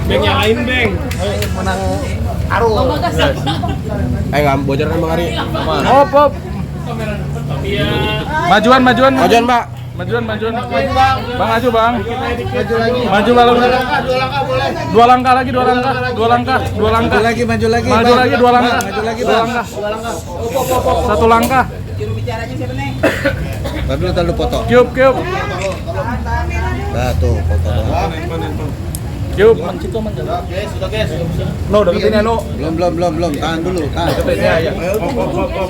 Beng yang lain, Beng. Menang Arul. Nggak bocoran Bang Ari. Hop. Majuan, Majuan, Pak. Majuan. Bang aju, Bang. Maju lagi. Maju kalau Dua langkah boleh. dua langkah lagi. Maju lagi. Maju Bang. lagi 2 langkah. Maju lagi, Dua Bang. langkah. 1 langkah. Tahu foto. Kiup. Nah, tuh foto. Kiup. Sudah, guys. No, deketin ya, no. Belum. Tahan dulu, tahan. Deketin ya.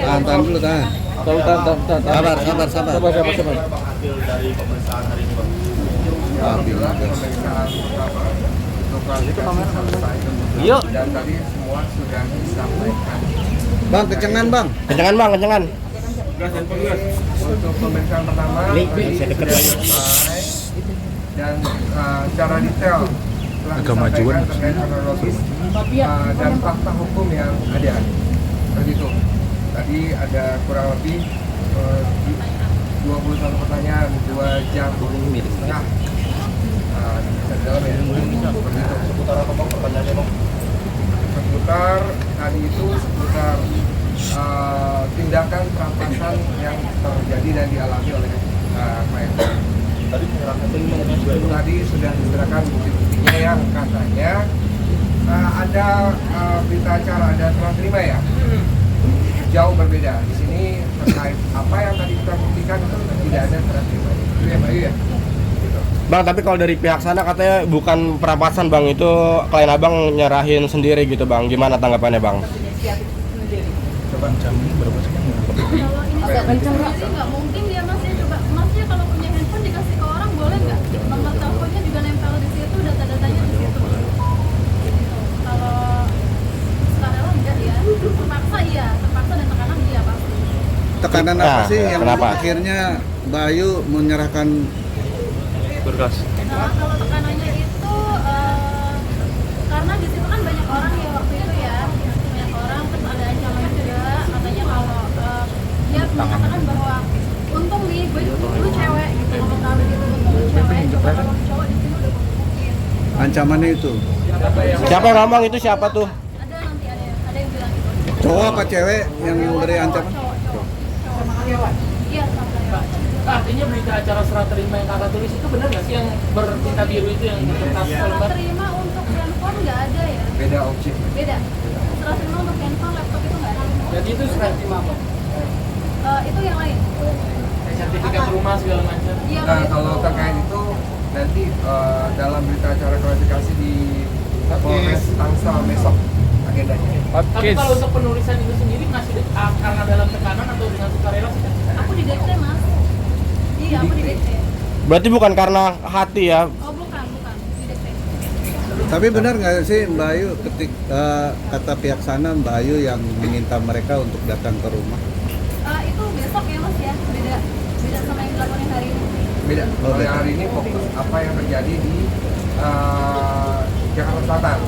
Tahan dulu, tahan. Tahan. Sabar. Hasil dari pemeriksaan hari ini, Bang. Alhamdulillah. Yuk. Dan tadi semua sudah disampaikan. Bang, kencengan, Bang. Kencengan. Untuk pemeriksaan pertama, Saya deket lagi. selesai dan secara detail telah Agak majuan. disampaikan terkait kronologis dan fakta hukum yang ada. Begitu. Tadi ada kurang lebih 21 pertanyaan, 2 jam setengah. Bisa di dalam ya. Begitu. Seputar apa, Bang, pertanyaannya, Bang? Seputar tadi itu seputar tindakan perampasan yang terjadi dan dialami oleh klien. Tadi sudah diserahkan bukti-buktinya yang katanya ada berita acara, ada serah terima ya. Jauh berbeda. Di sini terkait apa yang tadi kita buktikan itu tidak ada serah terima. Itu ya, Bayu ya. Gitu. Bang, tapi kalau dari pihak sana katanya bukan perampasan, Bang. Itu klien Abang nyerahin sendiri gitu, Bang. Gimana tanggapannya, Bang? Coba jamin berapa sih? Kalau ini agak kenceng sih nggak mungkin dia masnya coba masnya kalau punya handphone dikasih ke orang boleh nggak? Nomor teleponnya juga nempel di situ, data-datanya di situ. Gitu. Kalau sukarela enggak ya, terpaksa iya, terpaksa dan tekanan iya pasti. Tekanan apa Nah, sih yang kenapa? akhirnya Bayu menyerahkan Berkas. Nah, kalau tekanannya itu karena di situ kan banyak orang ya waktu itu ya, banyak orang terus ada ancaman juga katanya kalau dia mengatakan bahwa untung nih gue lu cewek gitu ngomong kami gitu untung lu cewek coba kalau cowok di sini udah mungkin ancamannya itu? Siapa yang ngomong itu, siapa tuh? ada nanti ada yang bilang gitu Cowok apa cewek yang beri ancaman? cowok iya sama karyawan. Artinya berita acara serah terima yang kakak tulis itu benar nggak sih yang bertinta biru itu yang kertas Serah lembar? terima untuk handphone nggak ada ya, Beda objek. beda. Serah terima untuk handphone, laptop itu nggak ada. Jadi itu serah terima apa? Itu yang lain. Kayak sertifikat rumah segala macam. Iya, Nah, itu. kalau terkait itu nanti dalam berita acara klarifikasi di Polres Tangsel besok agendanya. Tapi kalau untuk penulisan itu sendiri masih karena dalam tekanan atau dengan sukarela sih? Aku di dikte mas. Iya, aku di dikte. Berarti bukan karena hati ya? Oh bukan, di dikte. Tapi benar nggak sih Mbak Ayu kata pihak sana Mbak Ayu yang meminta mereka untuk datang ke rumah? Itu besok ya mas ya, beda sama yang dilakukan hari ini. Beda. Oh, Kalau beda. yang hari ini fokus apa yang terjadi di Jakarta Selatan.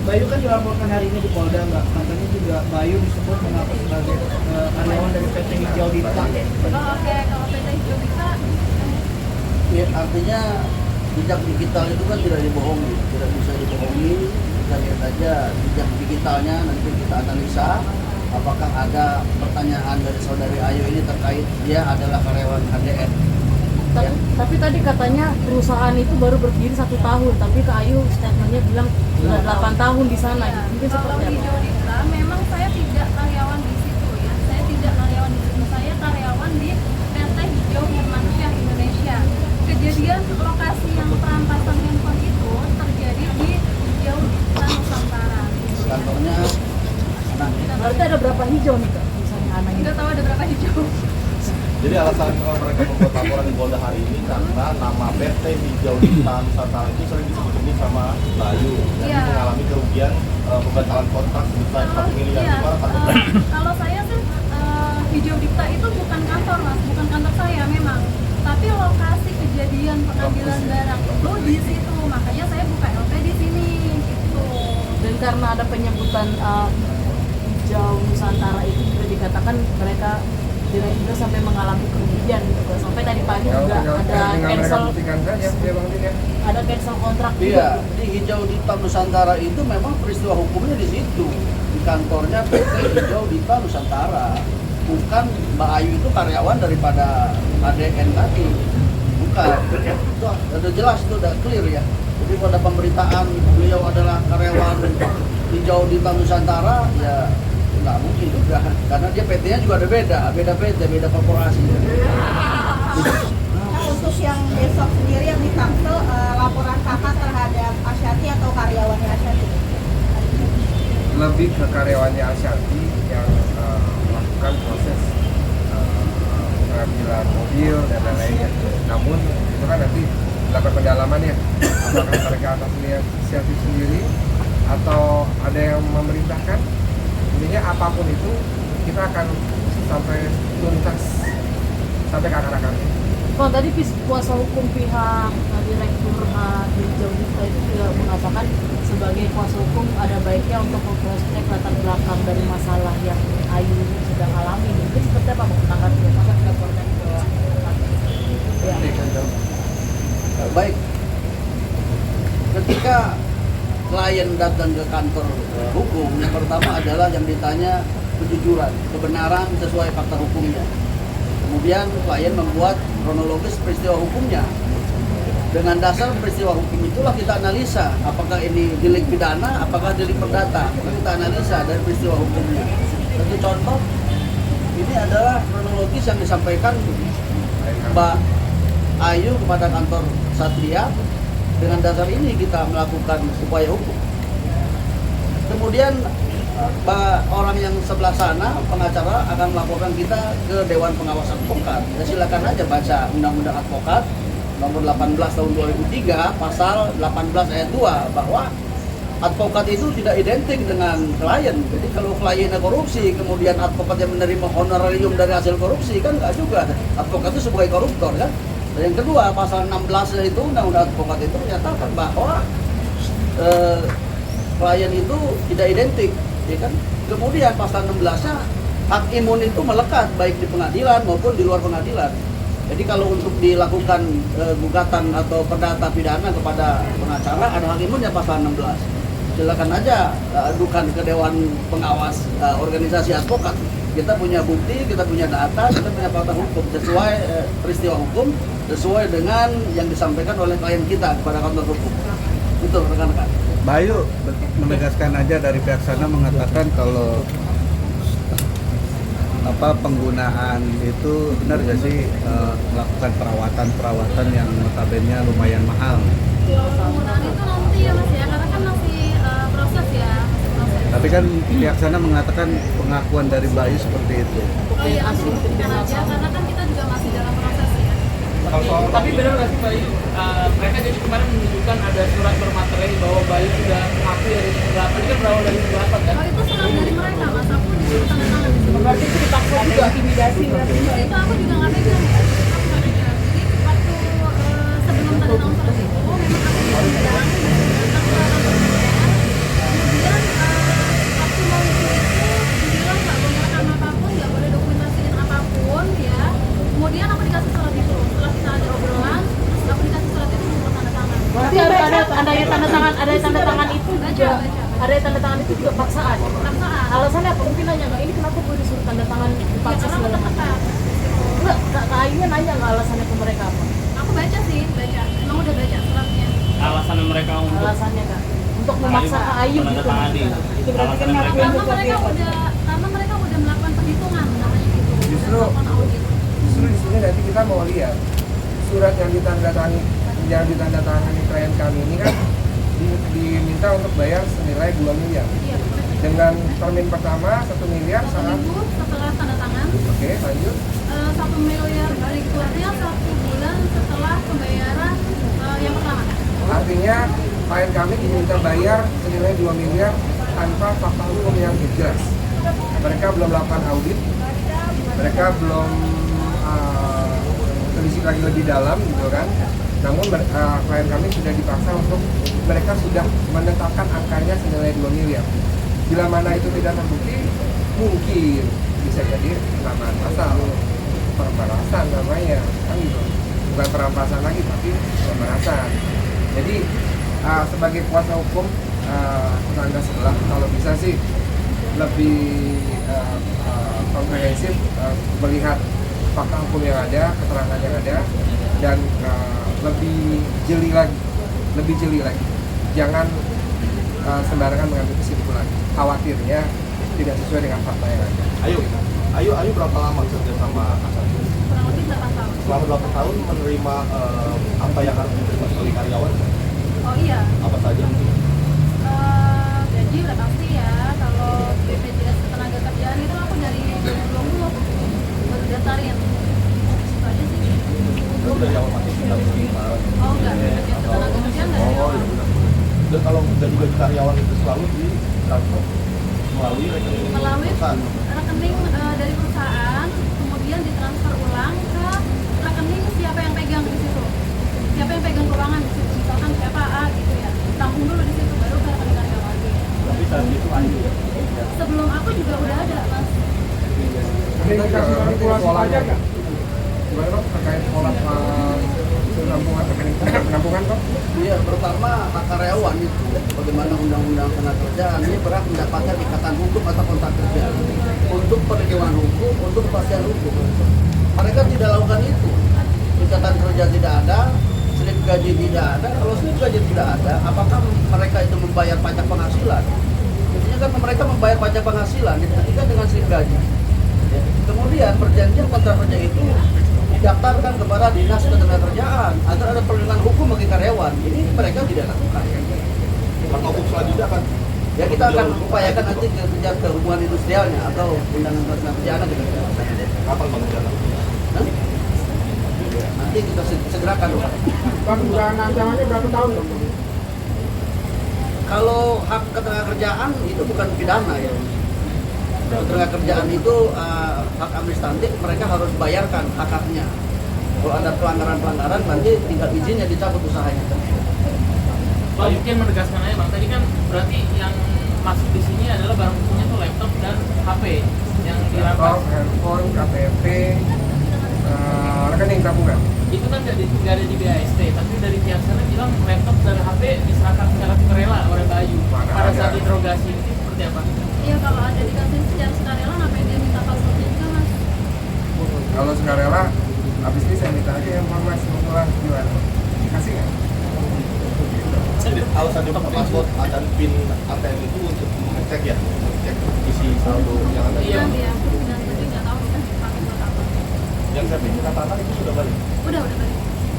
Bayu kan dilaporkan hari ini di Polda, nggak? Katanya juga Bayu disebut mengaku sebagai karyawan dari PT Hijau Dita. Oke, kalau PT Hijau Dita, Ya, artinya jejak digital itu kan tidak dibohongi, tidak bisa dibohongi. Kita lihat aja jejak digitalnya, nanti kita analisa apakah ada pertanyaan dari saudari Ayu ini terkait dia adalah karyawan HDN. Tapi tadi katanya perusahaan itu baru berdiri 1 tahun, tapi Kak Ayu statementnya bilang sudah 8 tahun di sana. Mungkin kalau seperti apa? Hijau Dita, memang saya tidak karyawan di situ ya. Saya tidak karyawan di situ. Saya karyawan di PT Hijau Hermansyah Indonesia. Kejadian lokasi yang perampasan handphone itu terjadi di Hijau Dita Nusantara. Kantornya, nah, Berarti ada berapa hijau nih Kak? Misalnya anaknya. Tidak tahu ada berapa hijau. Jadi alasan mereka membuat laporan di Polda hari ini karena nama PT Hijau Dita Nusantara itu sering disebut sama Bayu dan Iya. mengalami kerugian pembatalan kontrak sebesar 1 miliar. Iya, Gimana Pak? kalau saya sih Hijau Dita itu bukan kantor mas, bukan kantor saya memang. Tapi lokasi kejadian pengambilan barang itu di situ, makanya saya buka LP di sini gitu. Dan karena ada penyebutan hijau Nusantara itu juga dikatakan mereka direktur sampai mengalami kerugian gitu kan. Sampai tadi pagi Ya, juga tinggal ada mereka cancel, buktikan saja ya Bang Din ya. ada cancel kontrak Iya, juga. di Hijau Dita Nusantara itu memang peristiwa hukumnya di situ, di kantornya PT Hijau Dita Nusantara. Bukan Mbak Ayu itu karyawan daripada ADN tadi, bukan. Itu udah jelas, itu udah clear ya. Jadi pada pemberitaan beliau adalah karyawan Hijau Dita Nusantara, ya nggak mungkin juga, karena dia PT-nya juga ada beda PT, beda korporasi. Untuk yang besok sendiri yang di Tangsel, laporan kakak terhadap Asyati atau karyawannya Asyati? Lebih ke karyawannya Ashanti yang melakukan proses pengambilan mobil dan lain-lainnya. Namun itu kan nanti dilakukan pendalaman ya, apakah mereka atas inisiatif sendiri atau ada yang memerintahkan. Intinya apapun itu kita akan sampai tuntas, sampai ke akar-akarnya. Kalau tadi kuasa hukum pihak direktur Hijau Dita itu juga mengatakan sebagai kuasa hukum ada baiknya untuk mengcross-check latar belakang dari masalah yang Ayu sedang alami. Mungkin seperti apa menanggapinya? Maka dilaporkan ke ya. Baik, ketika klien datang ke kantor hukum, yang pertama adalah yang ditanya kejujuran, kebenaran sesuai fakta hukumnya. Kemudian klien membuat kronologis peristiwa hukumnya. Dengan dasar peristiwa hukum itulah kita analisa apakah ini delik pidana, apakah delik perdata. Maka kita analisa dari peristiwa hukumnya. Satu contoh, ini adalah kronologis yang disampaikan Mbak Ayu kepada kantor Satria. Dengan dasar ini kita melakukan upaya hukum. Kemudian orang yang sebelah sana, pengacara akan melaporkan kita ke Dewan Pengawas Advokat. Ya, silakan aja baca Undang-Undang Advokat nomor 18 tahun 2003 pasal 18 ayat 2 bahwa advokat itu tidak identik dengan klien. Jadi kalau kliennya korupsi, kemudian advokat yang menerima honorarium dari hasil korupsi, kan nggak juga. Advokat itu sebagai koruptor kan. Dan yang kedua, pasal 16 itu Undang-Undang Advokat itu menyatakan bahwa klien itu tidak identik, ya kan? Kemudian pasal 16-nya hak imun itu melekat baik di pengadilan maupun di luar pengadilan. Jadi kalau untuk dilakukan gugatan atau perdata pidana kepada pengacara ada hak imunnya pasal 16. Silakan aja adukan ke Dewan Pengawas organisasi advokat. Kita punya bukti, kita punya data, kita punya fakta hukum sesuai peristiwa hukum, sesuai dengan yang disampaikan oleh klien kita kepada kantor hukum. Itu rekan-rekan. Bayu menegaskan aja dari pihak sana mengatakan kalau penggunaan itu benar gak sih melakukan perawatan yang notabene lumayan mahal. Penggunaan itu nanti ya Mas ya, karena kan masih proses ya, masih proses. Tapi kan pihak sana mengatakan pengakuan dari Bayu seperti itu. Oh iya, nanti buktikan aja, karena kan kita juga masih dalam proses ya. Tapi benar nggak sih Bayu? Mereka jadi kemarin menunjukkan ada surat bermaterai bahwa Bayu sudah mengaku dari 8 kan berawal dari 8 kan? Oh itu surat dari mereka Mas, aku disuruh tanda tangan di situ. Berarti itu dipaksa juga intimidasi berarti. Itu aku juga nggak pegang ya, aku nggak pegang. Jadi waktu sebelum tanda tangan surat itu, memang aku diundang, datang ke kantor saya. Kemudian waktu mau itu dibilang nggak boleh rekam apapun, nggak boleh dokumentasiin apapun ya. Kemudian aku dikasih surat itu, setelah kita ada obrolan, terus aku dikasih surat itu untuk tanda tangan. Berarti ada tanda tangan itu juga. Ada tanda tangan itu juga paksaan. Paksaan. Alasannya apa? Mungkin nanya nggak, ini kenapa gue disuruh tanda tangan Ya dipaksa karena aku segala macam? tertekan. Enggak, Kak Ayunya nanya nggak alasannya ke mereka apa? Aku baca sih, baca. Emang udah baca suratnya. Alasan mereka untuk Alasannya Kak, untuk memaksa Kak Ayu gitu. menandatangani. Itu berarti kan ngakuin Karena mereka udah melakukan perhitungan namanya gitu. Justru Udah melakukan audit. Justru di sini nanti kita mau lihat surat yang ditandatangani klien kami ini kan diminta untuk bayar senilai 2 miliar. Iya, betul. Dengan termin pertama 1 miliar 1 saat minggu setelah tanda tangan, oke lanjut 1 miliar berikutnya 1 bulan setelah pembayaran yang pertama. artinya klien kami diminta bayar senilai 2 miliar tanpa fakta hukum yang jelas. Mereka belum melakukan audit, mereka belum telisik lagi lebih dalam gitu kan. Namun klien kami sudah dipaksa untuk mereka sudah menetapkan angkanya senilai 2 miliar. Bila mana itu tidak terbukti, mungkin bisa jadi penambahan pasal pemerasan namanya kan gitu, bukan perampasan lagi tapi pemerasan. Jadi sebagai kuasa hukum tetangga sebelah kalau bisa sih lebih komprehensif melihat fakta hukum yang ada, keterangan yang ada, dan lebih jeli lagi. Jangan sembarangan mengambil kesimpulan. Khawatirnya tidak sesuai dengan fakta yang ada. Ayu berapa lama kerja sama Ashanti? Kurang lebih 8 tahun. Selama 8 tahun menerima apa yang harus diterima sebagai karyawan? Oh iya, Apa saja? gaji udah pasti ya. Kalau BPJS Ketenagakerjaan itu aku dari 2020 baru daftarin. Itu aja sih. Itu dari awal masih sudah menerima. Oh enggak, BPJS Ketenagakerjaan nggak dari awal. Dan kalau gaji karyawan itu selalu di transfer melalui rekening Melalui perusahaan. rekening dari perusahaan, kemudian ditransfer ulang ke rekening siapa yang pegang di situ. Siapa yang pegang keuangan di situ. Misalkan siapa A gitu ya. Tampung dulu di situ baru ke rekening karyawan. Tapi saat itu Ayu ya. Sebelum aku juga udah ada, Mas. Kita kasih manipulasi pajak nggak? Gimana Pak terkait pola penampungan rekening penampungan Pak? Iya, pertama hak karyawan itu bagaimana undang-undang tenaga kerjaan ini berhak mendapatkan ikatan hukum atau kontrak kerja untuk penegakan hukum, untuk kepastian hukum. Mereka tidak lakukan itu. Ikatan kerja tidak ada, slip gaji tidak ada. Kalau slip gaji tidak ada, apakah mereka itu membayar pajak penghasilan? Biasanya kan mereka membayar pajak penghasilan ketika dengan slip gaji. Ya. Kemudian perjanjian kontrak kerja itu didaftarkan kepada dinas ketenagakerjaan agar ada perlindungan hukum bagi karyawan. Ini mereka tidak lakukan. Maka hukum selanjutnya akan Ya kita akan upayakan nanti kejar ke hubungan industrialnya atau undangan ketenagakerjaan kita kapan Bang Jana? nanti kita segerakan. Bang, dugaan ancamannya berapa tahun Bang? Kalau hak ketenagakerjaan itu bukan pidana ya. Ketenagakerjaan itu hak administratif, mereka harus bayarkan hak-haknya. Kalau ada pelanggaran-pelanggaran nanti tinggal izinnya dicabut usahanya. Bang, mungkin menegaskan aja Bang, tadi kan berarti yang masuk di sini adalah barang buktinya tuh laptop dan HP yang dirampas. Laptop, handphone, KTP, rekening tabungan. Itu kan nggak ada di BAST, tapi dari pihak sana bilang laptop dan HP diserahkan secara sukarela oleh Bayu. Mana Pada ada. saat interogasi ini seperti apa? Iya, kalau ada dikasih secara sukarela, ngapain dia minta passwordnya juga, Mas? Kalau sukarela, habis ini saya minta aja yang informasi pulang gimana? Kasih nggak? Jadi alasan dia pakai password dan pin ATM itu untuk mengecek ya, mengecek isi saldo yang ada. Iya. Iya, dan tapi nggak tahu kan pakai buat apa. Yang saya pinjam katakan itu sudah balik. Udah balik.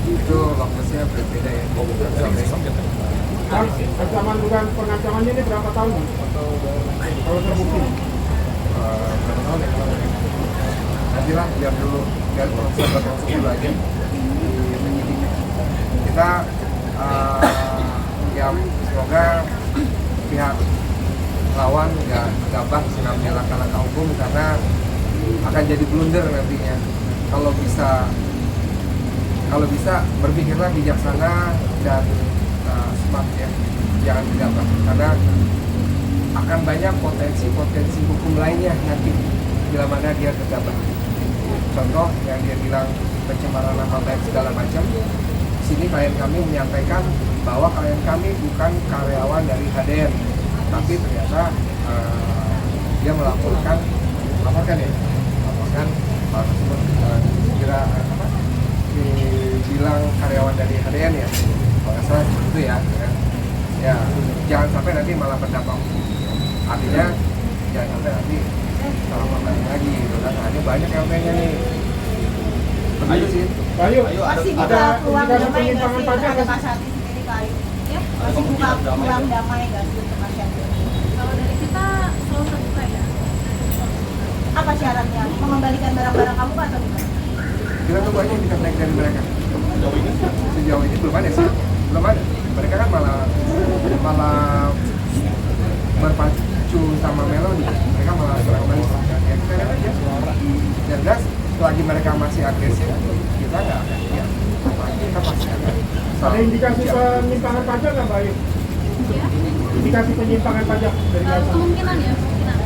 Itu lokasinya berbeda ya. Oh, bukan. Dari soket. Ancaman bukan pengancamannya ini berapa tahun? Atau kalau terbukti? Berapa tahun ya? Nanti lah, biar proses dulu aja di penyidik. Kita ya semoga pihak lawan nggak gabah mengambil langkah-langkah hukum karena akan jadi blunder nantinya. Kalau bisa berpikirlah bijaksana dan smart ya, jangan gegabah karena akan banyak potensi hukum lainnya nanti bila mana dia gegabah. Contoh yang dia bilang pencemaran nama baik segala macam. Sini klien kami menyampaikan bahwa klien kami bukan karyawan dari HDN, tapi ternyata dia melaporkan hal tersebut kira dibilang karyawan dari HDN ya, kalau nggak salah seperti itu ya. Ya jangan sampai nanti malah berdampak. Artinya jangan sampai nanti salah paham lagi gitu kan. Nah, ini banyak yang pengen nih. Begitu sih. Ayo, Masih buka peluang damai nggak sih terhadap Ashanti sendiri Pak Ayu? Ya, Masih buka peluang damai nggak sih untuk Ashanti? kalau dari kita selalu terbuka ya. Apa syaratnya? Mengembalikan barang-barang kamu atau gimana? Kita tunggu aja kita naik dari mereka. Sejauh ini belum ada sih, belum ada. Mereka kan malah berpacu sama melodi. Mereka malah kembali. Ya kita lihat aja. Dan gas, selagi mereka masih agresif, kita nggak akan lihat. Kita pasti akan. Ada indikasi penyimpangan pajak nggak Pak Ayu? Ya, Indikasi penyimpangan pajak dari Ashanti? kemungkinan ya, kemungkinan.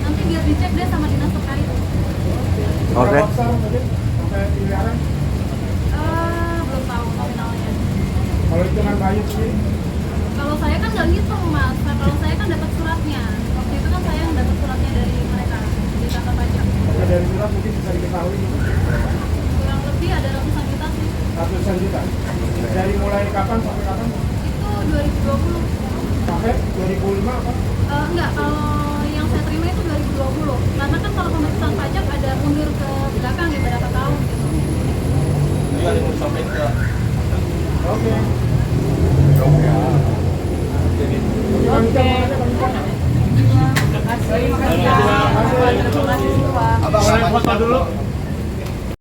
Nanti nanti biar dicek deh sama dinas terkait. Oke. Berapa besar mungkin sampai miliaran? Belum tahu nominalnya. Kalau hitungan Bayu sendiri, Kalau saya kan nggak ngitung mas, nah, kalau saya kan dapat suratnya. Waktu itu kan saya yang dapat suratnya dari mereka di kantor pajak. oke, dari surat mungkin bisa diketahui Kurang lebih ada ratusan juta sih. ratusan juta. Dari mulai kapan sampai kapan? Itu 2020. Sampai 2005 apa? Enggak, kalau